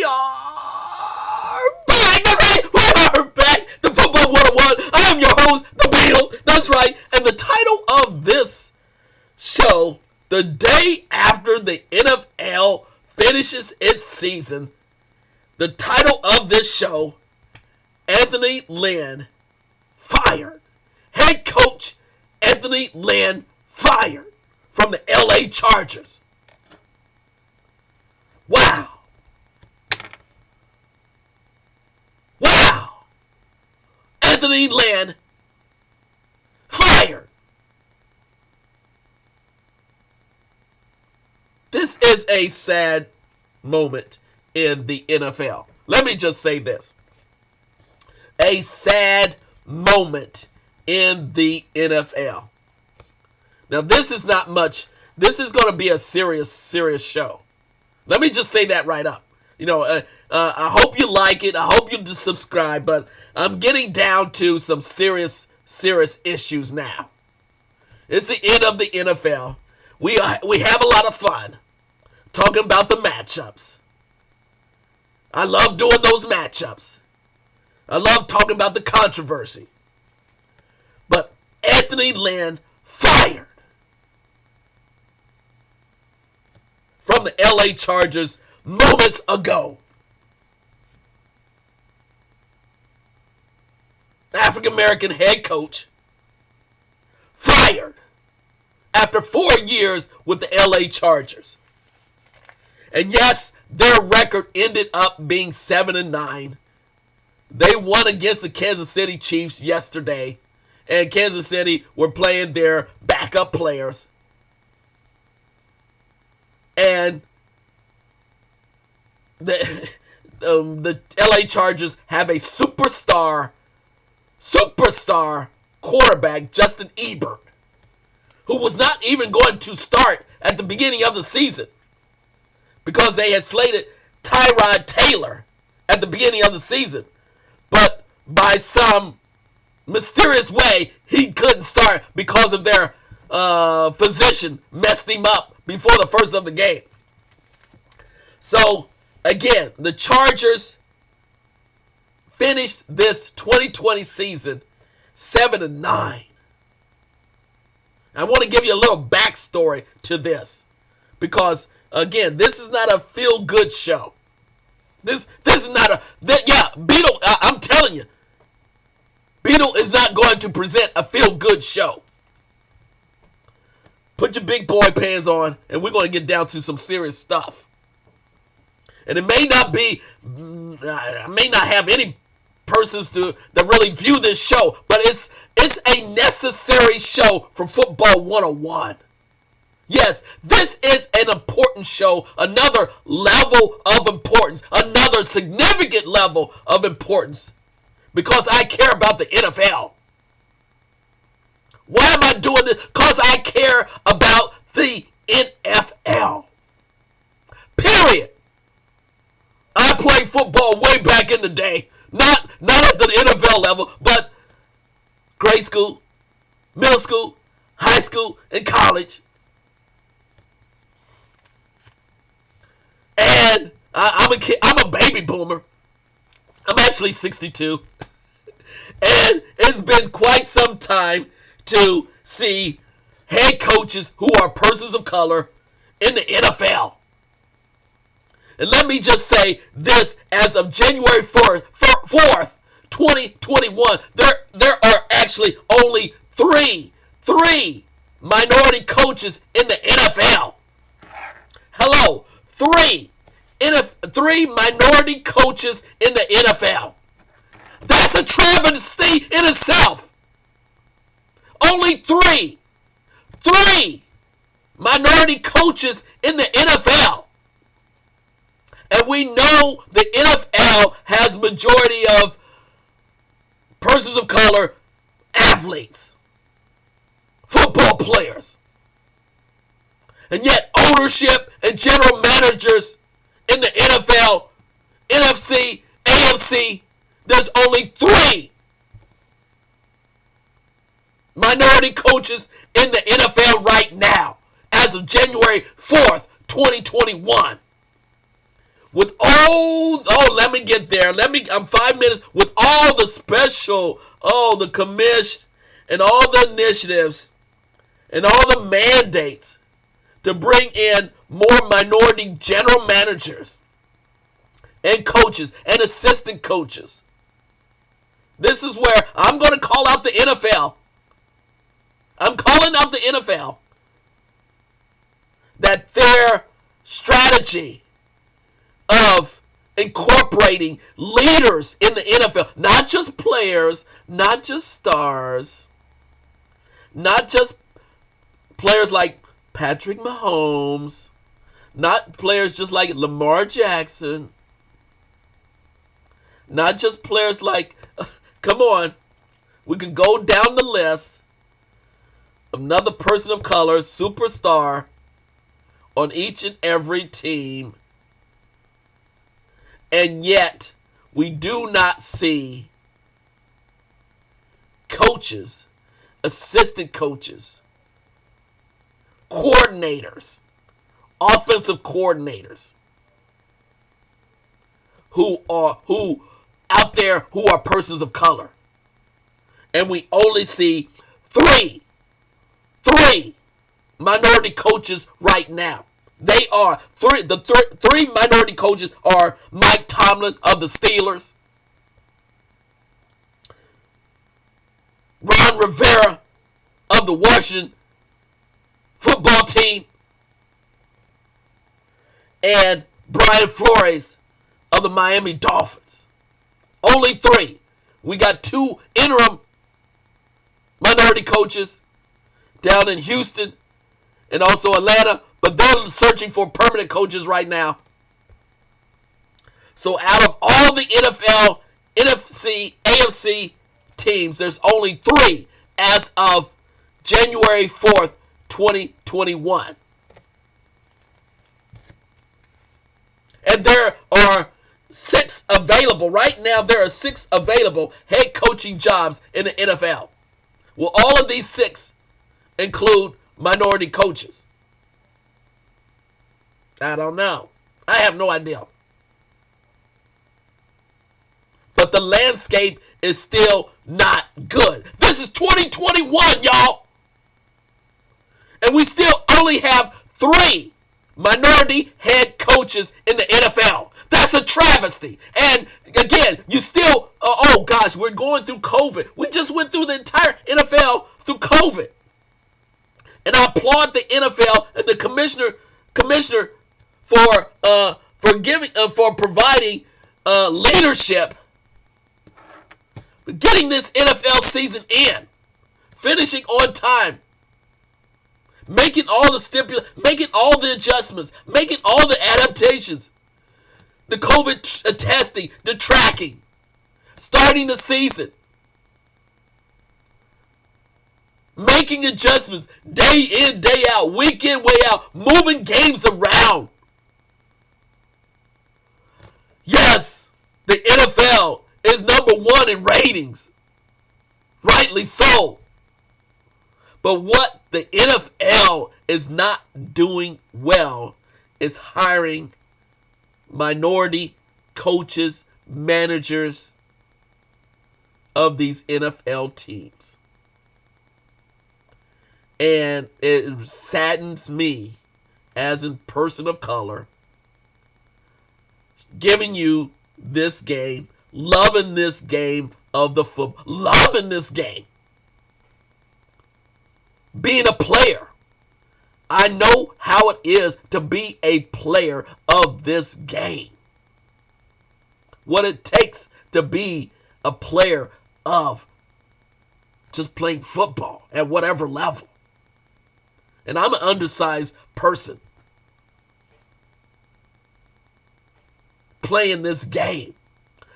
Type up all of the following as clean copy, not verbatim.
We are back. That's right. We are back. The Football 101. I am your host, The Beetle. That's right. And the title of this show, the day after the NFL finishes its season, the title of this show, Anthony Lynn fired. Head coach Anthony Lynn fired from the LA Chargers. Wow. Wow. Anthony Lynn fired. This is a sad moment in the NFL. Let me just say this. A sad moment in the NFL. Now, this is not much. This is going to be a serious show. Let me just say that right up. I hope you like it. I hope you just subscribe, but I'm getting down to some serious issues now. It's the end of the NFL. We have a lot of fun talking about the matchups. I love doing those matchups. I love talking about the controversy. But Anthony Lynn fired from the LA Chargers moments ago. African-American head coach fired after 4 years with the LA Chargers. And yes, their record ended up being 7-9. They won against the Kansas City Chiefs yesterday, and Kansas City were playing their backup players. And the LA Chargers have a superstar quarterback, Justin Herbert, who was not even going to start at the beginning of the season because they had slated Tyrod Taylor at the beginning of the season. But by some mysterious way, he couldn't start because of their physician messed him up before the first of the game. So, again, the Chargers finished this 2020 season 7-9. I want to give you a little backstory to this because, again, this is not a feel-good show. This is not Beetle, I'm telling you, Beetle is not going to present a feel-good show. Put your big boy pants on, and we're going to get down to some serious stuff. And it may not be, I may not have any persons that really view this show, but it's a necessary show for Football 101. Yes, this is an important show, another level of importance, another significant level of importance, because I care about the NFL. Why am I doing this? Because I care about the NFL. Period. I played football way back in the day, not at the NFL level, but grade school, middle school, high school, and college. And I'm a baby boomer. I'm actually 62. And it's been quite some time to see head coaches who are persons of color in the NFL. And let me just say this, as of January 4th, 2021, there are actually only three minority coaches in the NFL. Hello. Three minority coaches in the NFL. That's a travesty in itself. Only three minority coaches in the NFL. And we know the NFL has majority of persons of color athletes, football players. And yet ownership and general managers in the NFL, NFC, AFC, there's only three minority coaches in the NFL right now, as of January 4th, 2021. with let me get there. I'm 5 minutes with all the special, the commission and all the initiatives and all the mandates to bring in more minority general managers and coaches and assistant coaches. This is where I'm going to call out the NFL. I'm calling out the NFL that their strategy of incorporating leaders in the NFL, not just players, not just stars, not just players like Patrick Mahomes, not players just like Lamar Jackson, not just players like, come on, we can go down the list. Another person of color, superstar on each and every team. And yet, we do not see coaches, assistant coaches, coordinators, offensive coordinators who out there who are persons of color. And we only see three minority coaches right now. They are three minority coaches are Mike Tomlin of the Steelers, Ron Rivera of the Washington football team, and Brian Flores of the Miami Dolphins. Only three. We got two interim minority coaches down in Houston and also Atlanta, but they're searching for permanent coaches right now. So out of all the NFL, NFC, AFC teams, there's only three as of January 4th, 2021. And there are 6 available. Right now, there are 6 available head coaching jobs in the NFL. Will all of these 6 include minority coaches? I don't know. I have no idea. But the landscape is still not good. This is 2021, y'all. And we still only have 3 minority head coaches in the NFL. That's a travesty. And again, you still, we're going through COVID. We just went through the entire NFL through COVID. And I applaud the NFL and the commissioner for providing leadership, getting this NFL season in, finishing on time, making all the making all the adjustments, making all the adaptations, the COVID testing, the tracking, starting the season, making adjustments day in, day out, week in, way out, moving games around. Yes, the NFL is number 1 in ratings. Rightly so. But what the NFL is not doing well is hiring minority coaches, managers of these NFL teams. And it saddens me as a person of color, giving you this game, loving this game of the football, loving this game, being a player. I know how it is to be a player of this game. What it takes to be a player of just playing football at whatever level. And I'm an undersized person playing this game,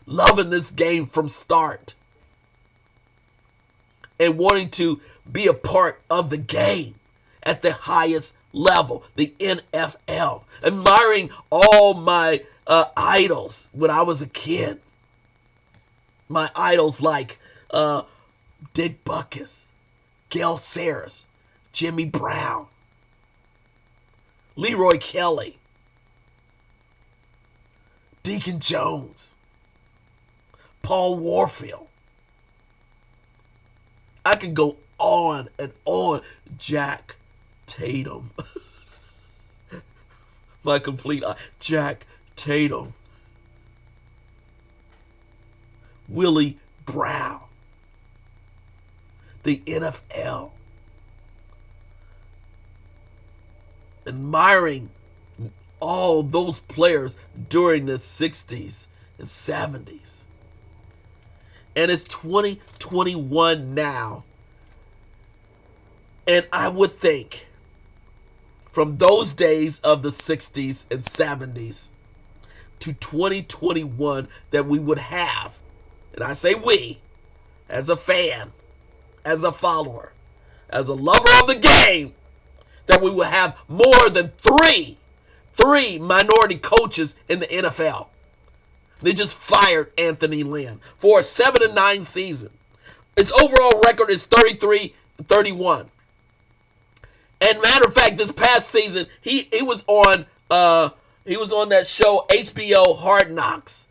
loving this game from start, and wanting to be a part of the game at the highest level, the NFL. Admiring all my idols when I was a kid. My idols like Dick Butkus, Gale Sayers, Jimmy Brown, Leroy Kelly, Deacon Jones, Paul Warfield. I can go on and on. Jack Tatum. My complete Jack Tatum. Willie Brown. The NFL. Admiring all those players during the 60s and 70s. And it's 2021 now. And I would think from those days of the 60s and 70s to 2021 that we would have, and I say we, as a fan, as a follower, as a lover of the game, that we will have more than three minority coaches in the NFL. They just fired Anthony Lynn for a 7-9 season. His overall record is 33-31. And matter of fact, this past season, he was on that show HBO Hard Knocks.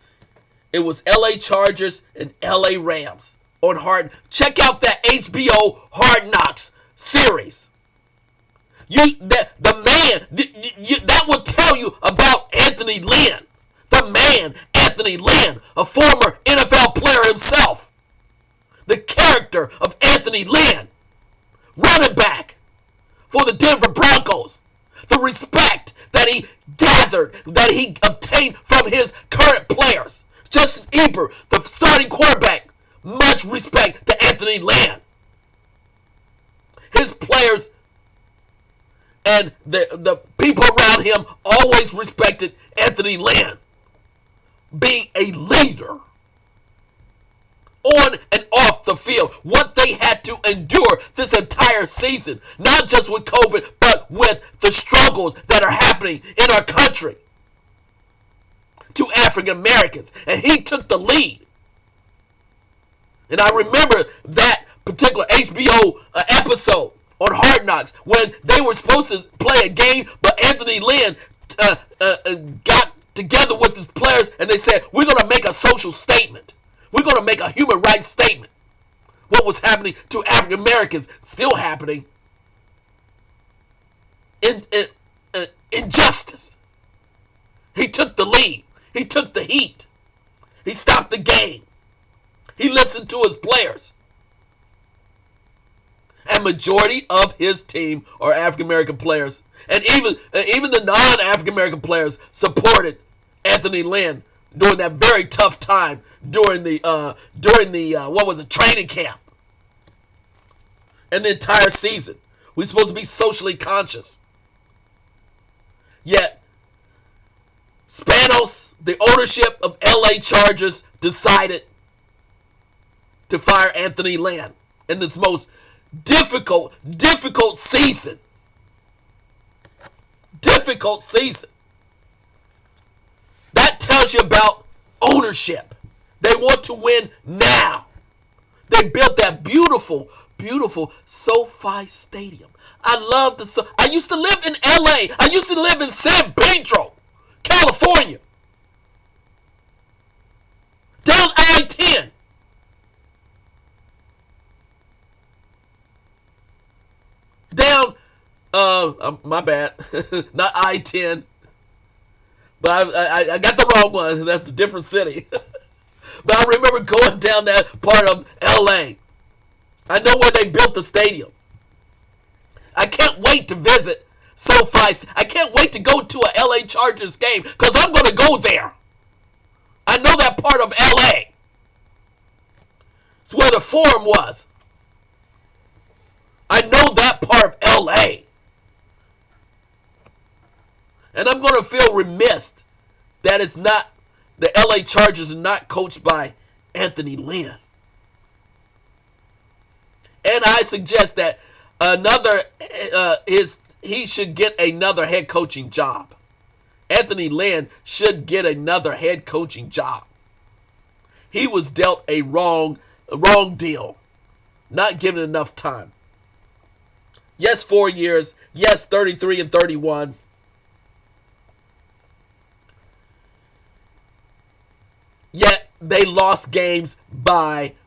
It was LA Chargers and LA Rams on Check out that HBO Hard Knocks series. That will tell you about Anthony Lynn. The man, Anthony Lynn, a former NFL player himself. The character of Anthony Lynn, running back for the Denver Broncos. The respect that he gathered, that he obtained from his current players. Justin Eber, the starting quarterback, much respect to Anthony Lynn. His players and the people around him always respected Anthony Lynn. Being a leader on and off the field. What they had to endure this entire season. Not just with COVID, but with the struggles that are happening in our country to African Americans. And he took the lead. And I remember that particular HBO episode on Hard Knocks when they were supposed to play a game, but Anthony Lynn got together with his players and they said, we're going to make a social statement. We're going to make a human rights statement. What was happening to African Americans, still happening. Injustice. He took the lead. He took the heat. He stopped the game. He listened to his players. And majority of his team are African American players. And even the non-African American players supported Anthony Lynn during that very tough time during the training camp. And the entire season. We're supposed to be socially conscious. Yet Spanos, the ownership of LA Chargers, decided to fire Anthony Lynn in this most difficult season. Difficult season. That tells you about ownership. They want to win now. They built that beautiful SoFi Stadium. I used to live in LA. I used to live in San Pedro, California. Down I-10. Down, my bad, not I-10. But I got the wrong one. That's a different city. But I remember going down that part of LA. I know where they built the stadium. I can't wait to visit SoFi. I can't wait to go to a LA Chargers game because I'm going to go there. I know that part of LA. It's where the Forum was. I know that part of LA. And I'm going to feel remiss that it's not, the LA Chargers are not coached by Anthony Lynn. And I suggest that he should get another head coaching job. Anthony Lynn should get another head coaching job. He was dealt a wrong deal. Not given enough time. Yes, 4 years. Yes, 33 and 31. they lost games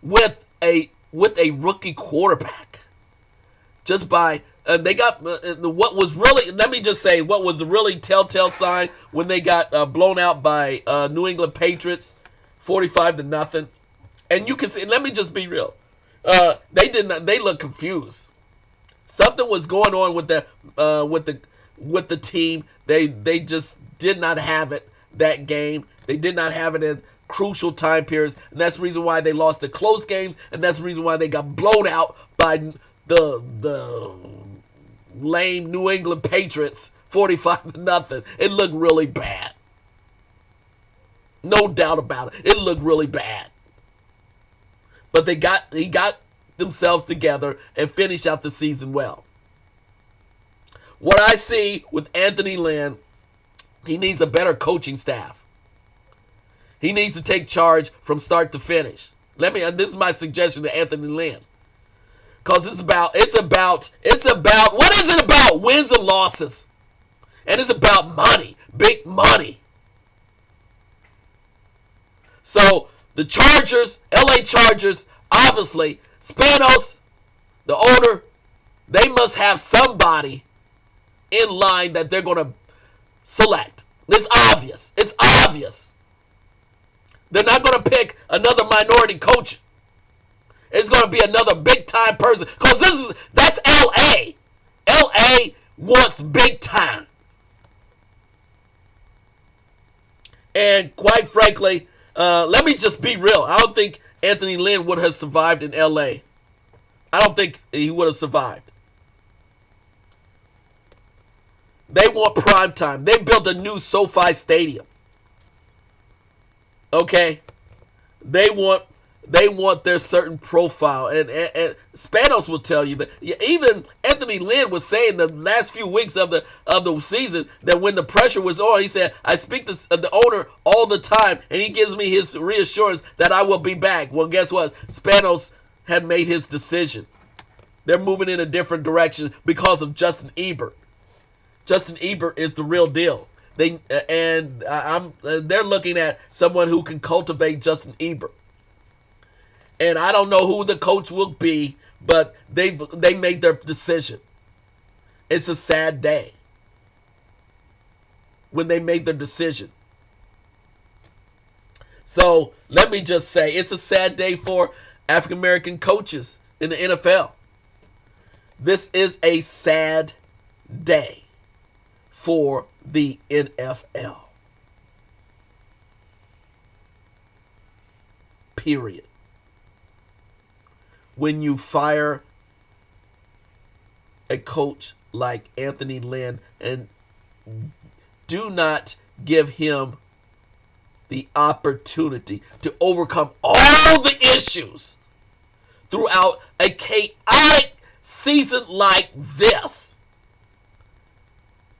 with a rookie quarterback. Just by they got what was really, let me just say, what was the really telltale sign when they got blown out by New England Patriots 45-0. And you can see, let me just be real. They look confused. Something was going on with the team. They just did not have it that game. They did not have it in crucial time periods, and that's the reason why they lost the close games, and that's the reason why they got blown out by the lame New England Patriots 45-0. It looked really bad. No doubt about it. It looked really bad. But he got themselves together and finished out the season well. What I see with Anthony Lynn, he needs a better coaching staff. He needs to take charge from start to finish. This is my suggestion to Anthony Lynn. Because it's about, what is it about? Wins and losses. And it's about money, big money. So the Chargers, LA Chargers, obviously, Spanos, the owner, they must have somebody in line that they're going to select. It's obvious. It's obvious. They're not going to pick another minority coach. It's going to be another big-time person. Because that's L.A. L.A. wants big time. And quite frankly, let me just be real. I don't think Anthony Lynn would have survived in L.A. I don't think he would have survived. They want prime time. They built a new SoFi Stadium. Okay? They want their certain profile. And Spanos will tell you that. Even Anthony Lynn was saying the last few weeks of the season that when the pressure was on, he said, I speak to the owner all the time, and he gives me his reassurance that I will be back. Well, guess what? Spanos had made his decision. They're moving in a different direction because of Justin Ebert. Justin Ebert is the real deal. They're looking at someone who can cultivate Justin Ebert. And I don't know who the coach will be, but they made their decision. It's a sad day when they made their decision. So let me just say, it's a sad day for African American coaches in the NFL. This is a sad day for the NFL. Period. When you fire a coach like Anthony Lynn and do not give him the opportunity to overcome all the issues throughout a chaotic season like this.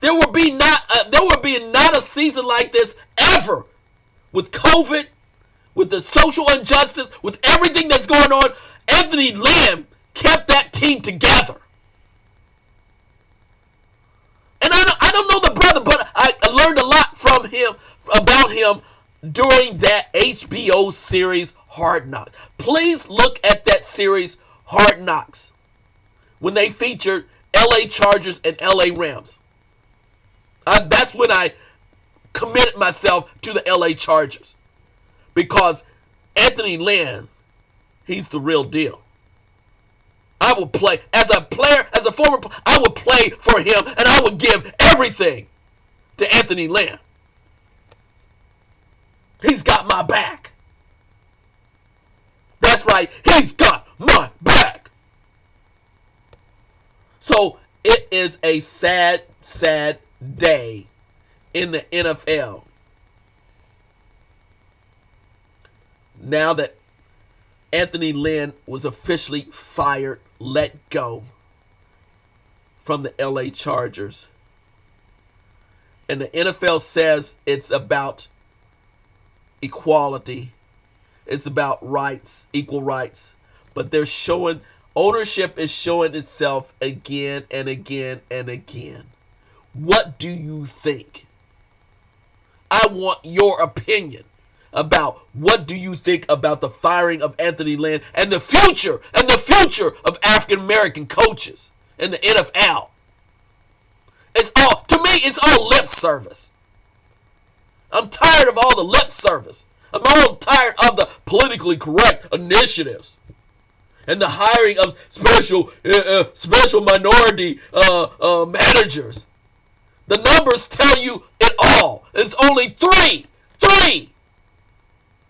There would be not a season like this ever, with COVID, with the social injustice, with everything that's going on. Anthony Lynn kept that team together. And I don't know the brother, but I learned a lot from him, about him, during that HBO series Hard Knocks. Please look at that series Hard Knocks when they featured LA Chargers and LA Rams. That's when I committed myself to the LA Chargers, because Anthony Lynn, he's the real deal. I will play as a player, as a former player, I would play for him, and I would give everything to Anthony Lynn. He's got my back. That's right, he's got my back. So it is a sad, sad day in the NFL. Now that Anthony Lynn was officially fired, let go from the LA Chargers. And the NFL says it's about equality. It's about rights, equal rights. But they're showing, ownership is showing itself again and again and again. What do you think? I want your opinion. about what do you think about the firing of Anthony Lynn and the future of African American coaches in the NFL. To me, it's all lip service. I'm tired of all the lip service. I'm all tired of the politically correct initiatives and the hiring of special minority managers. The numbers tell you it all. It's only three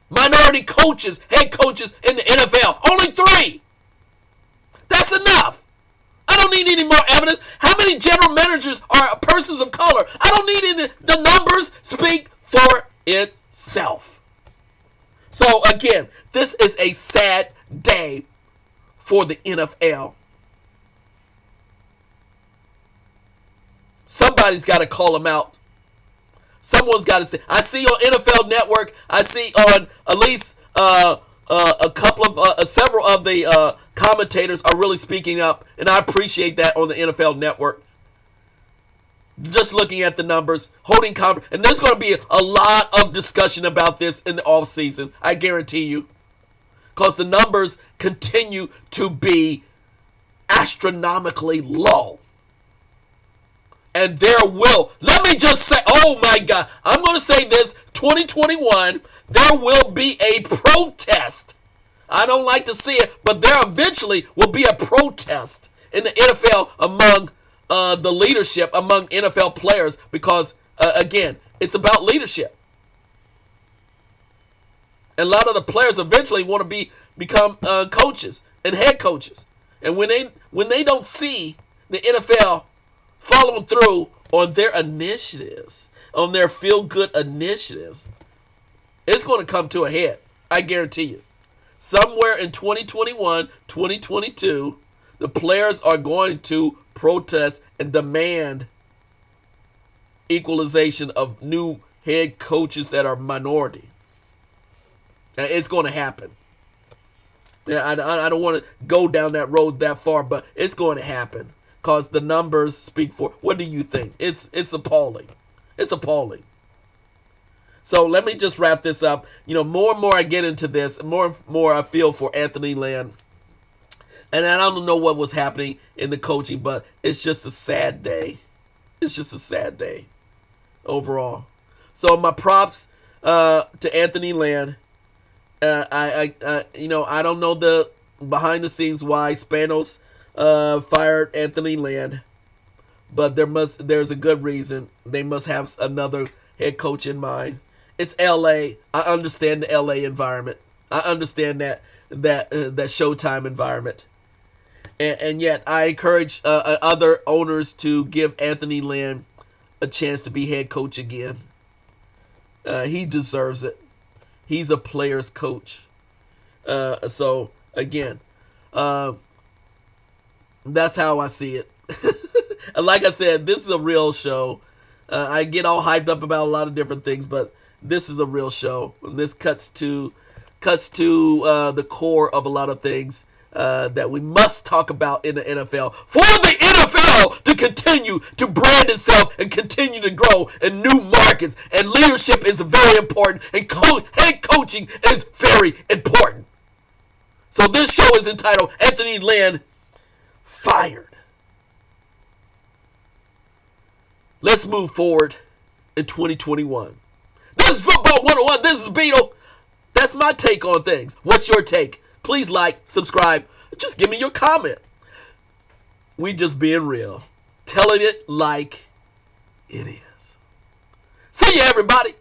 minority coaches, head coaches in the NFL. Only 3. That's enough. I don't need any more evidence. How many general managers are persons of color? I don't need any. The numbers speak for itself. So again, this is a sad day for the NFL. Somebody's got to call them out. Someone's got to say. I see on NFL Network. I see on at least several of the commentators are really speaking up, and I appreciate that on the NFL Network. Just looking at the numbers, holding conference, and there's going to be a lot of discussion about this in the offseason. I guarantee you, because the numbers continue to be astronomically low. And let me just say, oh my God, I'm going to say this, 2021, there will be a protest. I don't like to see it, but there eventually will be a protest in the NFL among the leadership, among NFL players, because, again, it's about leadership. And a lot of the players eventually want to become coaches and head coaches. And when they don't see the NFL following through on their initiatives, on their feel-good initiatives, it's going to come to a head. I guarantee you. Somewhere in 2021, 2022, the players are going to protest and demand equalization of new head coaches that are minority. It's going to happen. Yeah, I don't want to go down that road that far, but it's going to happen. Because the numbers speak for. What do you think? It's appalling. It's appalling. So let me just wrap this up. More and more I get into this, more and more I feel for Anthony Lynn. And I don't know what was happening in the coaching, but it's just a sad day. It's just a sad day overall. So my props to Anthony Lynn. I don't know the behind the scenes why Spanos fired Anthony Lynn, but there's a good reason. They must have another head coach in mind. It's LA. I understand the LA environment. I understand that Showtime environment, and yet I encourage other owners to give Anthony Lynn a chance to be head coach again. He deserves it. He's a player's coach. So again, that's how I see it. Like I said, this is a real show. I get all hyped up about a lot of different things, but this is a real show. And this cuts to the core of a lot of things that we must talk about in the NFL. For the NFL to continue to brand itself and continue to grow in new markets. And leadership is very important. And head coaching is very important. So this show is entitled Anthony Lynn Fired. Let's move forward in 2021. This is Football 101. This is Beetle. That's my take on things. What's your take? Please like, subscribe. Just give me your comment. We just being real. Telling it like it is. See ya, everybody.